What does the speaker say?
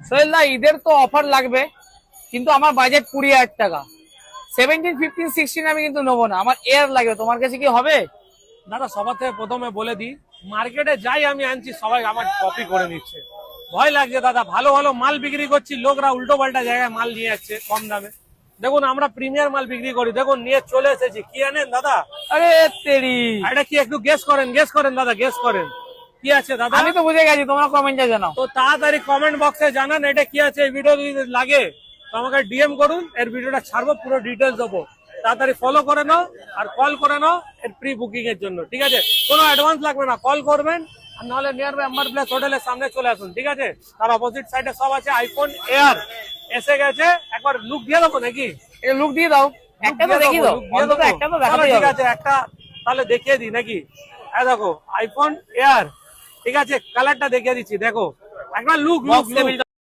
সোহেল দা ঈদের তো অফার লাগবে, কিন্তু আমার বাজেট 20,000 টাকা। 17, 15, 16 আমি কিন্তু নেবো না, আমার এয়ার লাগবে। তোমার কাছে কি হবে? দাদা সবার থেকে প্রথমে বলে দিই, মার্কেটে যাই আমি আনছি সবাই আমার কপি করে নিচ্ছে, ভয় লাগছে দাদা। ভালো ভালো মাল বিক্রি করছি, লোকরা উল্টো পাল্টা জায়গায় মাল নিয়ে যাচ্ছে কম দামে। দেখুন আমরা প্রিমিয়ার মাল বিক্রি করি, দেখুন নিয়ে চলে এসেছি। কি আনেন দাদা? আরে তেরি, এটা কি একটু গেস করেন দাদা, গেস করেন কি আছে দাদা? আমি তো বুঝে গেছি, তোমার কমেন্টে জানাও। তো তাড়াতাড়ি কমেন্ট বক্সে জানান এটা কি আছে। এই ভিডিও যদি লাগে তো আমাকে ডিএম করুন, এর ভিডিওটা ছাড়বো, পুরো ডিটেলস দেবো। তাড়াতাড়ি ফলো করে নাও আর কল করে নাও এর প্রি বুকিং এর জন্য, ঠিক আছে? কোনো অ্যাডভান্স লাগবে না, কল করবেন। আর নাহলে নিয়ার বাই আম্বার প্লেস হোটেলের সামনে চলে আসুন, ঠিক আছে? তার অপোজিট সাইডে সব আছে। আইফোন এয়ার এসে গেছে, একবার লুক দিয়ে দেবো নাকি? এটা লুক দিয়ে দাও, একটা তো দেখিয়ে দাও, অন্তত একটা তো দেখাতেই ঠিক হবে। আছে, একটা তাহলে দেখিয়ে দিই নাকি? এই দেখো আইফোন এয়ার, ঠিক আছে? কালারটা দেখিয়ে দিচ্ছি, দেখো একবার লুক।